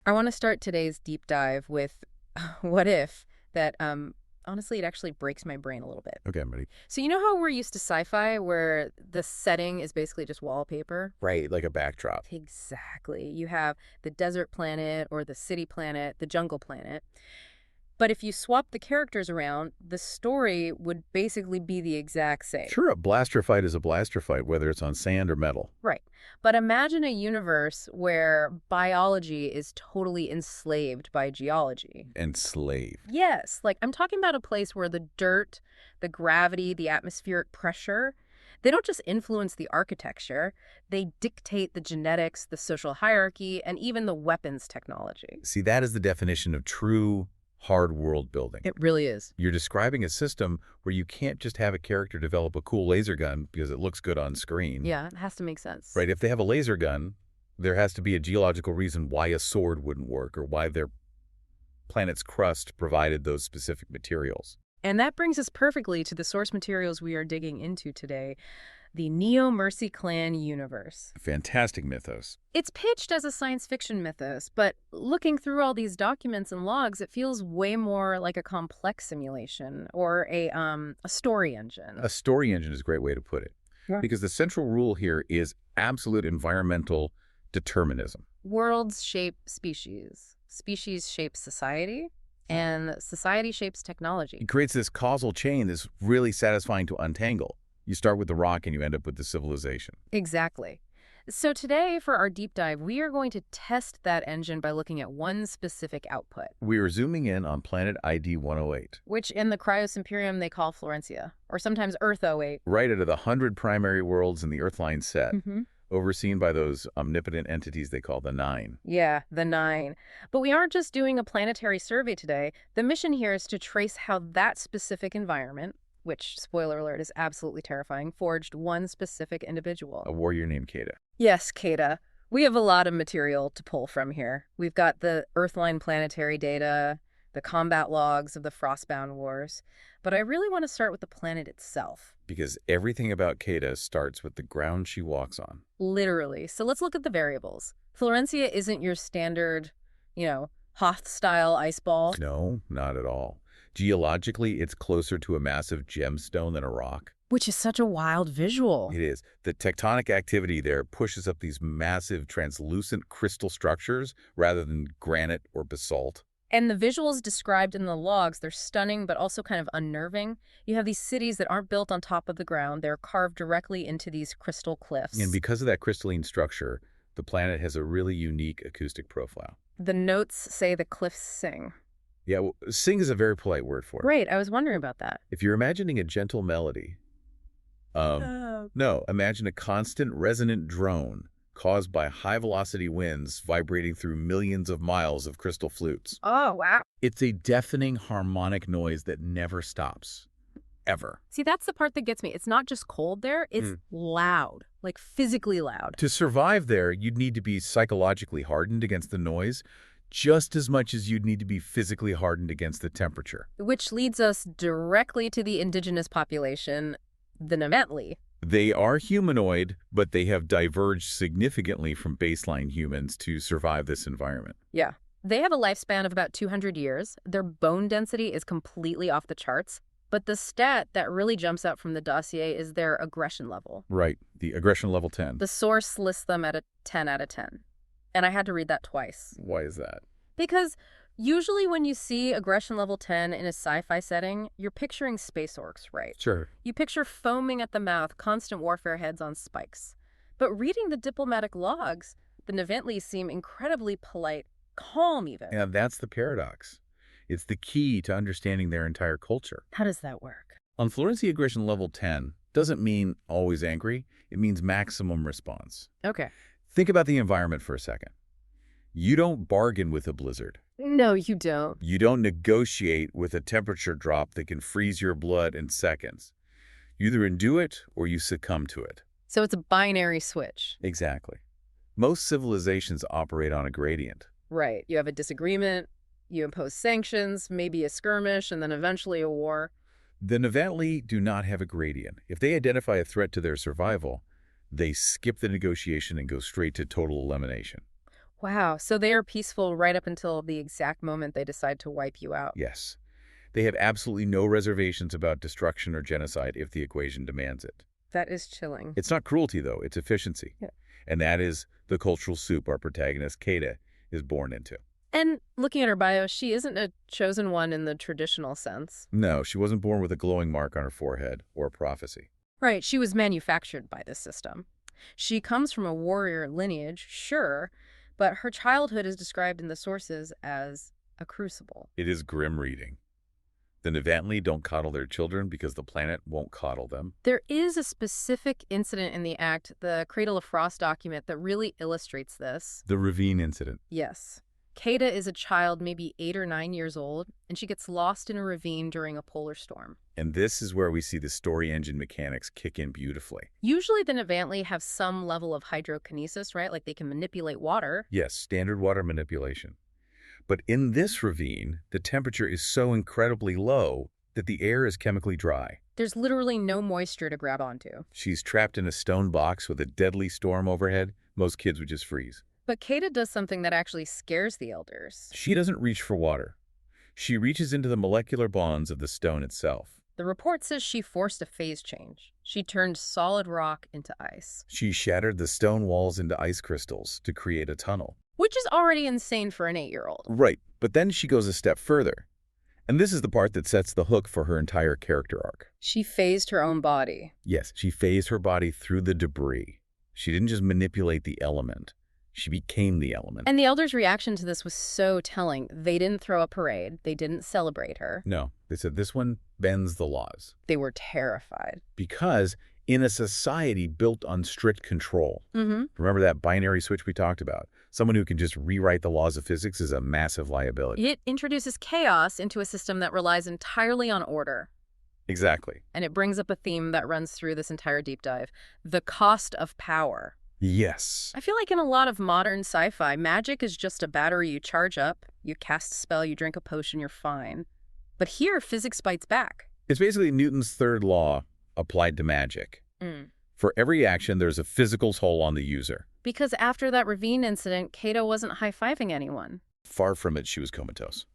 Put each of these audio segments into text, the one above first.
I want to start today's deep dive with what if that honestly it actually breaks my brain a little bit. Okay, I'm ready. So you know how we're used to sci-fi where the setting is basically just wallpaper? Right, like a backdrop. Exactly. You have the desert planet or the city planet, the jungle planet. But if you swap the characters around, the story would basically be the exact same. Sure, a blaster fight is a blaster fight, whether it's on sand or metal. Right. But imagine a universe where biology is totally enslaved by geology. Enslaved. Yes, like I'm talking about a place where the dirt, the gravity, the atmospheric pressure, they don't just influence the architecture, they dictate the genetics, the social hierarchy, and even the weapons technology. See, that is the definition of true hard world building. It really is. You're describing a system where you can't just have a character develop a cool laser gun because it looks good on screen. Yeah, it has to make sense. Right, if they have a laser gun, there has to be a geological reason why a sword wouldn't work or why their planet's crust provided those specific materials. And that brings us perfectly to the source materials we are digging into today, the NeoMercy clan universe. Fantastic mythos. It's pitched as a science fiction mythos, but looking through all these documents and logs, it feels way more like a complex simulation or a story engine. A story engine is a great way to put it. Yeah. Because the central rule here is absolute environmental determinism. Worlds shape species. Species shape society. And society shapes technology. It creates this causal chain that's really satisfying to untangle. You start with the rock and you end up with the civilization. Exactly. So today, for our deep dive, we are going to test that engine by looking at one specific output, We are zooming in on planet ID 108, which in the Cryosimperium they call Florencia, or sometimes Earth 08. right out of the 100 primary worlds in the Earthline set, Mm-hmm. overseen by those omnipotent entities they call the Nine. Yeah, the 9. But we aren't just doing a planetary survey today. The mission here is to trace how that specific environment, which, spoiler alert, is absolutely terrifying, forged one specific individual. A warrior named Kayda. Yes, Kayda. We have a lot of material to pull from here. We've got the Earthline planetary data, the combat logs of the Frostbound Wars, but I really want to start with the planet itself. Because everything about Kayda starts with the ground she walks on. Literally. So let's look at the variables. Florencia isn't your standard, Hoth-style ice ball. No, not at all. Geologically, it's closer to a massive gemstone than a rock. Which is such a wild visual. It is. The tectonic activity there pushes up these massive translucent crystal structures rather than granite or basalt. And the visuals described in the logs, they're stunning but also kind of unnerving. You have these cities that aren't built on top of the ground. They're carved directly into these crystal cliffs. And because of that crystalline structure, the planet has a really unique acoustic profile. The notes say the cliffs sing. Yeah, well, sing is a very polite word for it. Great, I was wondering about that. If you're imagining a gentle melody, no, imagine a constant resonant drone caused by high-velocity winds vibrating through millions of miles of crystal flutes. Oh, wow. It's a deafening harmonic noise that never stops. Ever. See, that's the part that gets me. It's not just cold there, it's loud, like physically loud. To survive there, you'd need to be psychologically hardened against the noise, just as much as you'd need to be physically hardened against the temperature. Which leads us directly to the indigenous population, the Nevantli. They are humanoid, but they have diverged significantly from baseline humans to survive this environment. Yeah. They have a lifespan of about 200 years. Their bone density is completely off the charts. But the stat that really jumps out from the dossier is their aggression level. Right, the aggression level 10. The source lists them at a 10 out of 10. And I had to read that twice. Why is that? Because usually when you see aggression level 10 in a sci-fi setting, you're picturing space orcs, right? Sure. You picture foaming at the mouth, constant warfare heads on spikes. But reading the diplomatic logs, the Nevantli seem incredibly polite, calm even. And that's the paradox. It's the key to understanding their entire culture. How does that work? On Florencia aggression level 10 doesn't mean always angry. It means maximum response. Okay. Think about the environment for a second. You don't bargain with a blizzard. No, you don't. You don't negotiate with a temperature drop that can freeze your blood in seconds. You either endure it or you succumb to it. So it's a binary switch. Exactly. Most civilizations operate on a gradient. Right. You have a disagreement, you impose sanctions, maybe a skirmish, and then eventually a war. The Nevantli do not have a gradient. If they identify a threat to their survival, they skip the negotiation and go straight to total elimination. Wow, so they are peaceful right up until the exact moment they decide to wipe you out. Yes. They have absolutely no reservations about destruction or genocide if the equation demands it. That is chilling. It's not cruelty, though. It's efficiency. Yeah. And that is the cultural soup our protagonist, Kayda, is born into. And looking at her bio, she isn't a chosen one in the traditional sense. No, she wasn't born with a glowing mark on her forehead or a prophecy. Right, she was manufactured by this system. She comes from a warrior lineage, sure, but her childhood is described in the sources as a crucible. It is grim reading. The Nevantli don't coddle their children because the planet won't coddle them. There is a specific incident in the Act, the Cradle of Frost document, that really illustrates this. The ravine incident. Yes. Kayda is a child, maybe 8 or 9 years old, and she gets lost in a ravine during a polar storm. And this is where we see the story engine mechanics kick in beautifully. Usually the Nevantli have some level of hydrokinesis, right? Like they can manipulate water. Yes, standard water manipulation. But in this ravine, the temperature is so incredibly low that the air is chemically dry. There's literally no moisture to grab onto. She's trapped in a stone box with a deadly storm overhead. Most kids would just freeze. But Kayda does something that actually scares the elders. She doesn't reach for water. She reaches into the molecular bonds of the stone itself. The report says she forced a phase change. She turned solid rock into ice. She shattered the stone walls into ice crystals to create a tunnel. Which is already insane for an 8-year-old. Right, but then she goes a step further. And this is the part that sets the hook for her entire character arc. She phased her own body. Yes, she phased her body through the debris. She didn't just manipulate the element. She became the element. And the elders' reaction to this was so telling. They didn't throw a parade. They didn't celebrate her. No, they said this one bends the laws. They were terrified. Because in a society built on strict control, remember that binary switch we talked about? Someone who can just rewrite the laws of physics is a massive liability. It introduces chaos into a system that relies entirely on order. Exactly. And it brings up a theme that runs through this entire deep dive: the cost of power. Yes. I feel like in a lot of modern sci-fi, magic is just a battery you charge up, you cast a spell, you drink a potion, you're fine. But here, physics bites back. It's basically Newton's third law applied to magic. For every action, there's a physical toll on the user. Because after that ravine incident, Kayda wasn't high-fiving anyone. Far from it, she was comatose.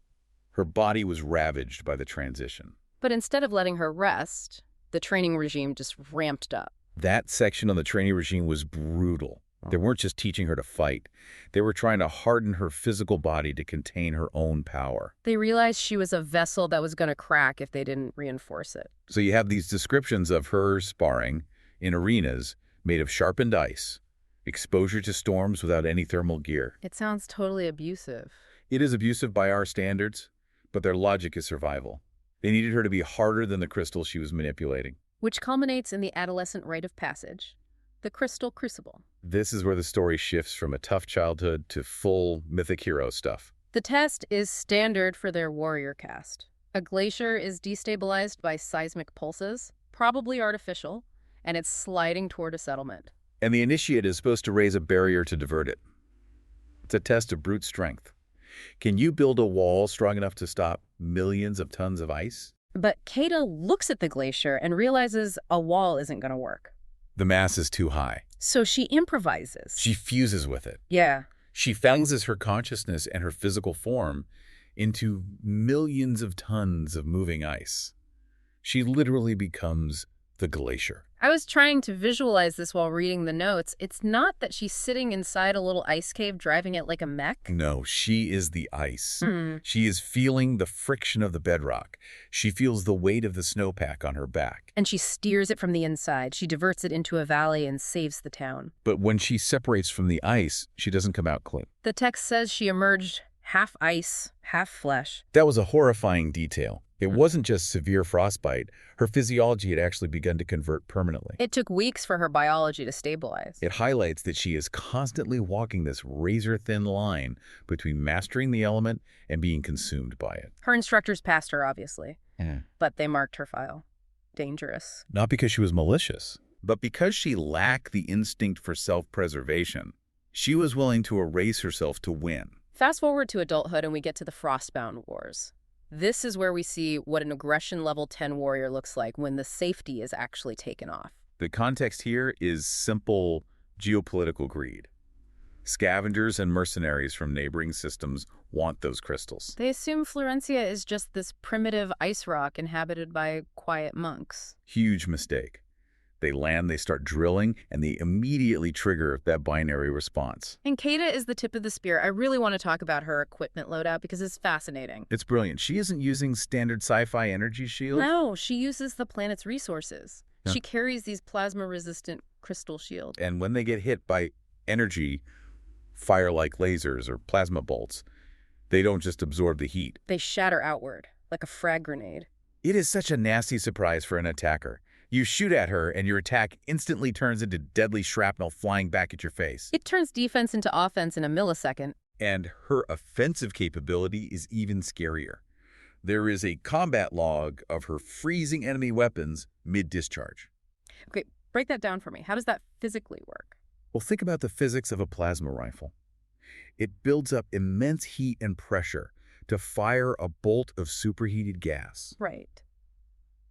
Her body was ravaged by the transition. But instead of letting her rest, the training regime just ramped up. That section on the training regime was brutal. They weren't just teaching her to fight. They were trying to harden her physical body to contain her own power. They realized she was a vessel that was going to crack if they didn't reinforce it. So you have these descriptions of her sparring in arenas made of sharpened ice, exposure to storms without any thermal gear. It sounds totally abusive. It is abusive by our standards, but their logic is survival. They needed her to be harder than the crystal she was manipulating. Which culminates in the adolescent rite of passage, the crystal crucible. This is where the story shifts from a tough childhood to full mythic hero stuff. The test is standard for their warrior caste. A glacier is destabilized by seismic pulses, probably artificial, and it's sliding toward a settlement. And the initiate is supposed to raise a barrier to divert it. It's a test of brute strength. Can you build a wall strong enough to stop millions of tons of ice? But Kayda looks at the glacier and realizes a wall isn't going to work. The mass is too high. So she improvises. She fuses with it. Yeah. She fuses her consciousness and her physical form into millions of tons of moving ice. She literally becomes the glacier. I was trying to visualize this while reading the notes. It's not that she's sitting inside a little ice cave driving it like a mech. No, she is the ice. She is feeling the friction of the bedrock. She feels the weight of the snowpack on her back. And she steers it from the inside. She diverts it into a valley and saves the town. But when she separates from the ice, she doesn't come out clean. The text says she emerged half ice, half flesh. That was a horrifying detail. It wasn't just severe frostbite. Her physiology had actually begun to convert permanently. It took weeks for her biology to stabilize. It highlights that she is constantly walking this razor-thin line between mastering the element and being consumed by it. Her instructors passed her, obviously, but they marked her file. Dangerous. Not because she was malicious, but because she lacked the instinct for self-preservation. She was willing to erase herself to win. Fast forward to adulthood and we get to the Frostbound Wars. This is where we see what an aggression level 10 warrior looks like when the safety is actually taken off. The context here is simple geopolitical greed. Scavengers and mercenaries from neighboring systems want those crystals. They assume Florencia is just this primitive ice rock inhabited by quiet monks. Huge mistake. They land, they start drilling, and they immediately trigger that binary response. And Kayda is the tip of the spear. I really want to talk about her equipment loadout because it's fascinating. It's brilliant. She isn't using standard sci-fi energy shields. No, she uses the planet's resources. Yeah. She carries these plasma-resistant crystal shields. And when they get hit by energy, fire like lasers or plasma bolts, they don't just absorb the heat. They shatter outward, like a frag grenade. It is such a nasty surprise for an attacker. You shoot at her, and your attack instantly turns into deadly shrapnel flying back at your face. It turns defense into offense in a millisecond. And her offensive capability is even scarier. There is a combat log of her freezing enemy weapons mid-discharge. Okay, break that down for me. How does that physically work? Well, think about the physics of a plasma rifle. It builds up immense heat and pressure to fire a bolt of superheated gas. Right.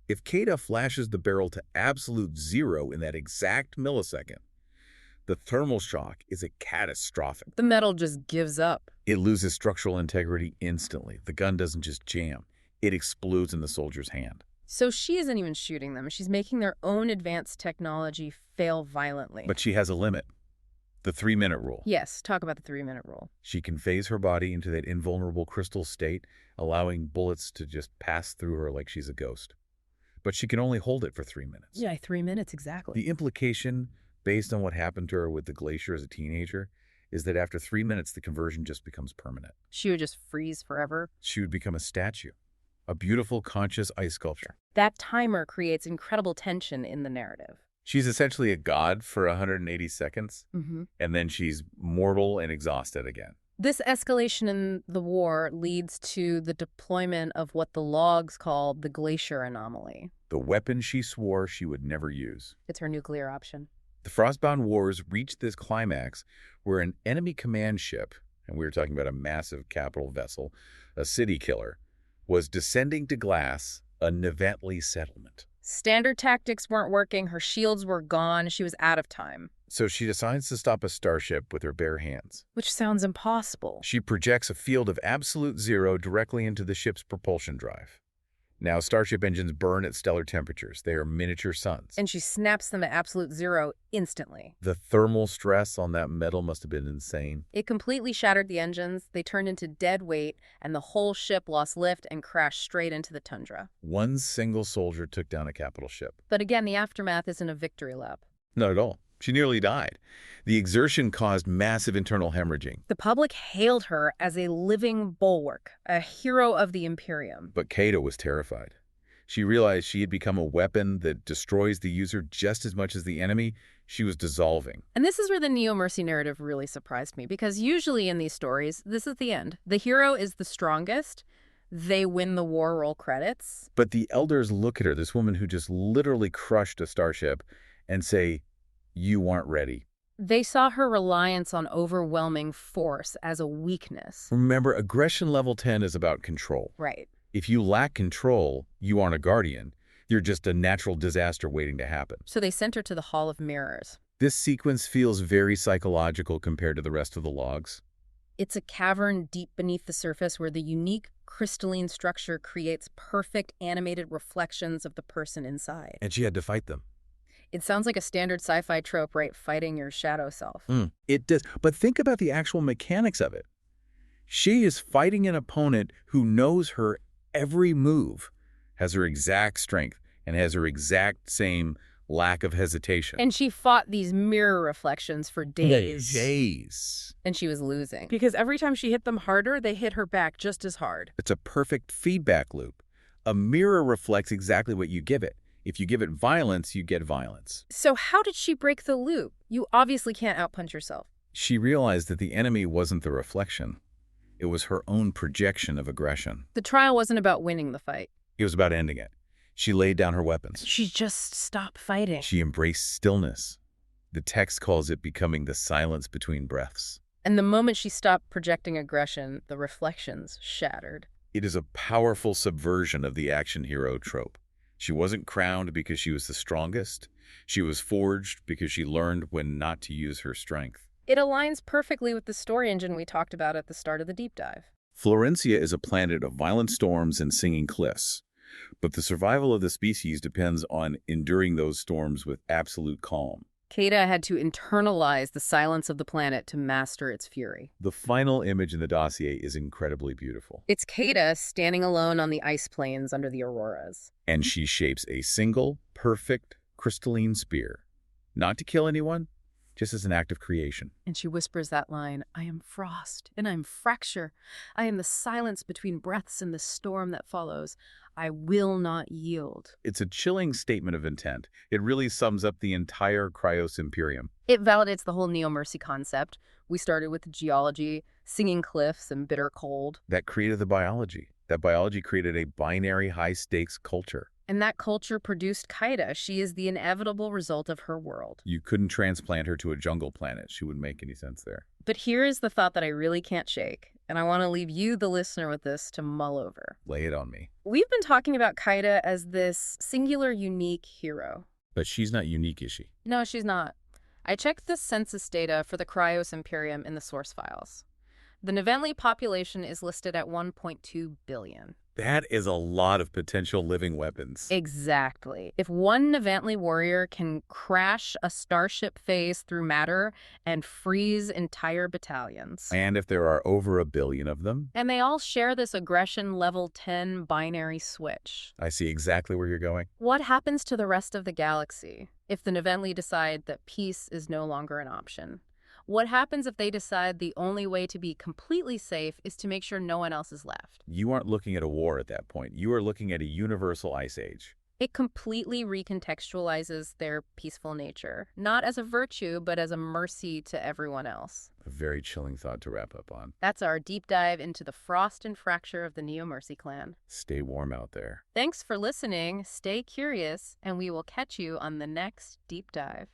If Kayda flashes the barrel to absolute zero in that exact millisecond, the thermal shock is catastrophic. The metal just gives up. It loses structural integrity instantly. The gun doesn't just jam. It explodes in the soldier's hand. So she isn't even shooting them. She's making their own advanced technology fail violently. But she has a limit. The 3-minute rule. Yes, talk about the 3-minute rule. She can phase her body into that invulnerable crystal state, allowing bullets to just pass through her like she's a ghost. But she can only hold it for 3 minutes. Yeah, 3 minutes exactly. The implication, based on what happened to her with the glacier as a teenager, is that after 3 minutes, the conversion just becomes permanent. She would just freeze forever. She would become a statue, a beautiful, conscious ice sculpture. That timer creates incredible tension in the narrative. She's essentially a god for 180 seconds, and then she's mortal and exhausted again. This escalation in the war leads to the deployment of what the logs call the glacier anomaly. The weapon she swore she would never use. It's her nuclear option. The Frostbound Wars reached this climax where an enemy command ship, and we were talking about a massive capital vessel, a city killer, was descending to glass a Nevantli settlement. Standard tactics weren't working. Her shields were gone. She was out of time. So she decides to stop a starship with her bare hands. Which sounds impossible. She projects a field of absolute zero directly into the ship's propulsion drive. Now, starship engines burn at stellar temperatures. They are miniature suns. And she snaps them at absolute zero instantly. The thermal stress on that metal must have been insane. It completely shattered the engines. They turned into dead weight, and the whole ship lost lift and crashed straight into the tundra. One single soldier took down a capital ship. But again, the aftermath isn't a victory lap. Not at all. She nearly died. The exertion caused massive internal hemorrhaging. The public hailed her as a living bulwark, a hero of the Imperium. But Kayda was terrified. She realized she had become a weapon that destroys the user just as much as the enemy. She was dissolving. And this is where the NeoMercy narrative really surprised me, because usually in these stories, this is the end. The hero is the strongest. They win the war, roll credits. But the elders look at her, this woman who just literally crushed a starship, and say, "You aren't ready." They saw her reliance on overwhelming force as a weakness. Remember, aggression level 10 is about control. Right. If you lack control, you aren't a guardian. You're just a natural disaster waiting to happen. So they sent her to the Hall of Mirrors. This sequence feels very psychological compared to the rest of the logs. It's a cavern deep beneath the surface where the unique crystalline structure creates perfect animated reflections of the person inside. And she had to fight them. It sounds like a standard sci-fi trope, right? Fighting your shadow self. It does. But think about the actual mechanics of it. She is fighting an opponent who knows her every move, has her exact strength, and has her exact same lack of hesitation. And she fought these mirror reflections for days. Days. And she was losing. Because every time she hit them harder, they hit her back just as hard. It's a perfect feedback loop. A mirror reflects exactly what you give it. If you give it violence, you get violence. So how did she break the loop? You obviously can't outpunch yourself. She realized that the enemy wasn't the reflection. It was her own projection of aggression. The trial wasn't about winning the fight. It was about ending it. She laid down her weapons. She just stopped fighting. She embraced stillness. The text calls it becoming the silence between breaths. And the moment she stopped projecting aggression, the reflections shattered. It is a powerful subversion of the action hero trope. She wasn't crowned because she was the strongest. She was forged because she learned when not to use her strength. It aligns perfectly with the story engine we talked about at the start of the deep dive. Florencia is a planet of violent storms and singing cliffs, but the survival of the species depends on enduring those storms with absolute calm. Kayda had to internalize the silence of the planet to master its fury. The final image in the dossier is incredibly beautiful. It's Kayda standing alone on the ice plains under the auroras. And she shapes a single, perfect, crystalline spear. Not to kill anyone, just as an act of creation. And she whispers that line, "I am frost, and I am fracture. I am the silence between breaths and the storm that follows. I will not yield." It's a chilling statement of intent. It really sums up the entire Cryos Imperium. It validates the whole NeoMercy concept. We started with geology, singing cliffs, and bitter cold. That created the biology. That biology created a binary high-stakes culture. And that culture produced Kayda. She is the inevitable result of her world. You couldn't transplant her to a jungle planet. She wouldn't make any sense there. But here is the thought that I really can't shake, and I want to leave you, the listener, with this to mull over. Lay it on me. We've been talking about Kayda as this singular, unique hero. But she's not unique, is she? No, she's not. I checked the census data for the Cryos Imperium in the source files. The Nevantli population is listed at 1.2 billion. That is a lot of potential living weapons. Exactly. If one Nevantli warrior can crash a starship phase through matter and freeze entire battalions. And if there are over 1 billion of them? And they all share this aggression level 10 binary switch. I see exactly where you're going. What happens to the rest of the galaxy if the Nevantli decide that peace is no longer an option? What happens if they decide the only way to be completely safe is to make sure no one else is left? You aren't looking at a war at that point. You are looking at a universal ice age. It completely recontextualizes their peaceful nature, not as a virtue, but as a mercy to everyone else. A very chilling thought to wrap up on. That's our deep dive into the frost and fracture of the NeoMercy clan. Stay warm out there. Thanks for listening, stay curious, and we will catch you on the next deep dive.